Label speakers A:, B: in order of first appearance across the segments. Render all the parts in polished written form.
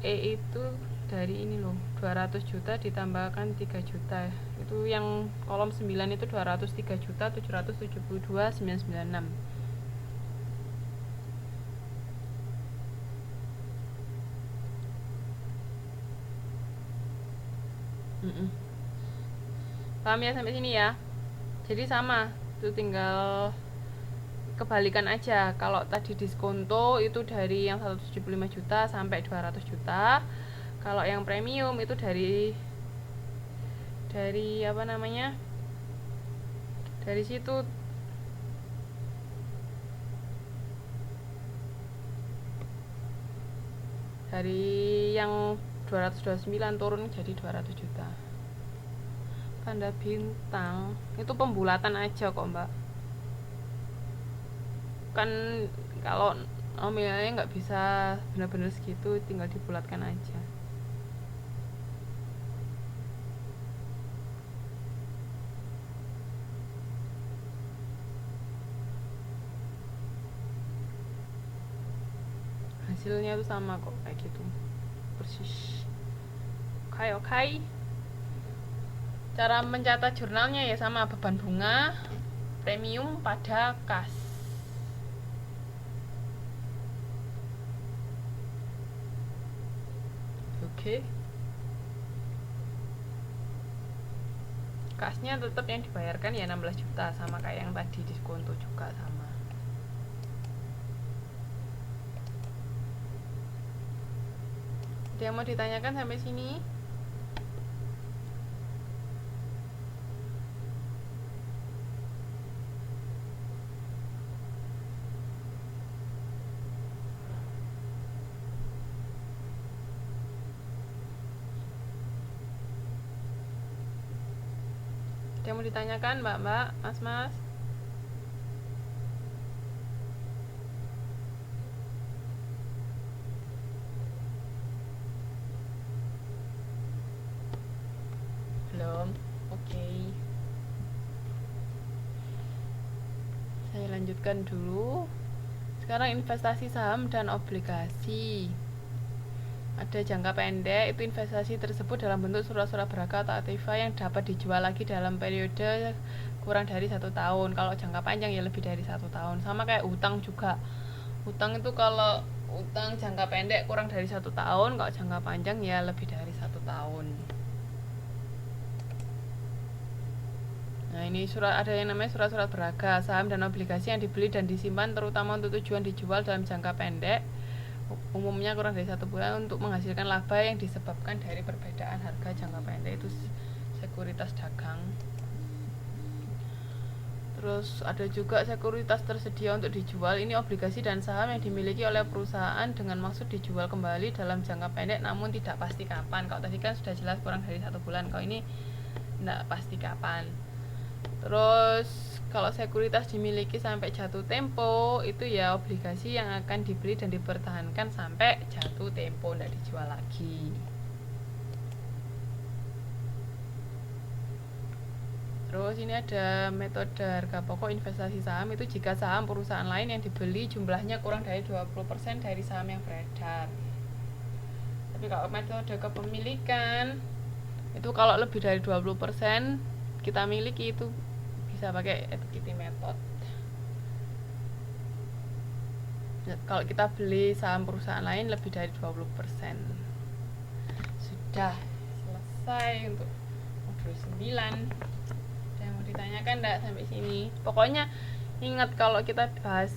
A: E itu dari ini loh, 200 juta ditambahkan 3 juta. Itu yang kolom 9 itu 203 juta 772.996. Paham ya sampai sini ya? Jadi sama, itu tinggal kebalikan aja. Kalau tadi diskonto itu dari yang 175 juta sampai 200 juta. Kalau yang premium itu dari apa namanya? Dari situ dari yang 229 turun jadi 200 juta. Tanda bintang itu pembulatan aja kok, Mbak. Kan kalau nominalnya nggak bisa benar-benar segitu, tinggal dibulatkan aja. Hasilnya tuh sama kok kayak gitu, persis. Oke. Cara mencatat jurnalnya ya sama, beban bunga premium pada kas. Oke. Kasnya tetap yang dibayarkan ya 16 juta, sama kayak yang tadi diskonto juga sama. Ada yang mau ditanyakan sampai sini? Ada yang mau ditanyakan, Mbak, Mas? Belum? Oke. Saya lanjutkan dulu. Sekarang investasi saham dan obligasi. Ada jangka pendek, itu investasi tersebut dalam bentuk surat-surat berharga atau aktiva yang dapat dijual lagi dalam periode kurang dari 1 tahun. Kalau jangka panjang ya lebih dari 1 tahun. Sama kayak utang juga. Utang itu kalau utang jangka pendek kurang dari 1 tahun, kalau jangka panjang ya lebih dari 1 tahun. Nah, ini ada yang namanya surat-surat berharga, saham dan obligasi yang dibeli dan disimpan terutama untuk tujuan dijual dalam jangka pendek, umumnya kurang dari 1 bulan, untuk menghasilkan laba yang disebabkan dari perbedaan harga jangka pendek. Itu sekuritas dagang. Terus ada juga sekuritas tersedia untuk dijual. Ini obligasi dan saham yang dimiliki oleh perusahaan dengan maksud dijual kembali dalam jangka pendek namun tidak pasti kapan. Kalau tadi kan sudah jelas kurang dari 1 bulan, kalau ini tidak pasti kapan. Terus kalau sekuritas dimiliki sampai jatuh tempo, itu ya obligasi yang akan dibeli dan dipertahankan sampai jatuh tempo, tidak dijual lagi. Terus ini ada metode harga pokok investasi saham, itu jika saham perusahaan lain yang dibeli jumlahnya kurang dari 20% dari saham yang beredar. Tapi kalau metode kepemilikan itu kalau lebih dari 20% kita miliki, itu bisa pakai equity method. Kalau kita beli saham perusahaan lain lebih dari 20%. Sudah selesai untuk modul 9. Ada yang mau ditanyakan enggak sampai sini? Pokoknya ingat, kalau kita bahas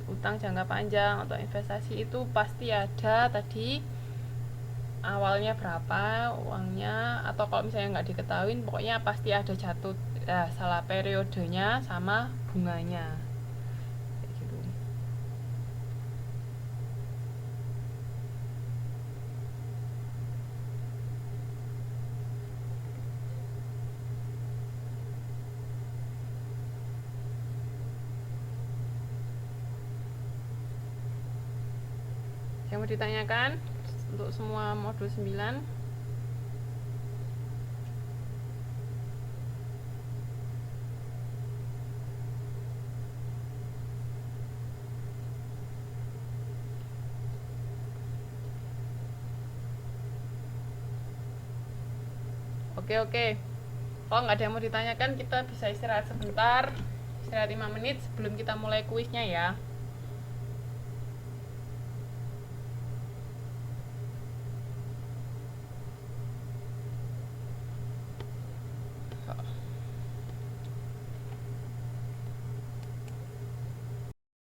A: utang jangka panjang atau investasi itu pasti ada tadi awalnya berapa uangnya, atau kalau misalnya nggak diketahui pokoknya pasti ada jatuh salah periodenya sama bunganya kayak gitu. Yang mau ditanyakan untuk semua modul 9? Oke. Kalau nggak ada yang mau ditanyakan, kita bisa istirahat sebentar. Istirahat 5 menit sebelum kita mulai kuisnya ya.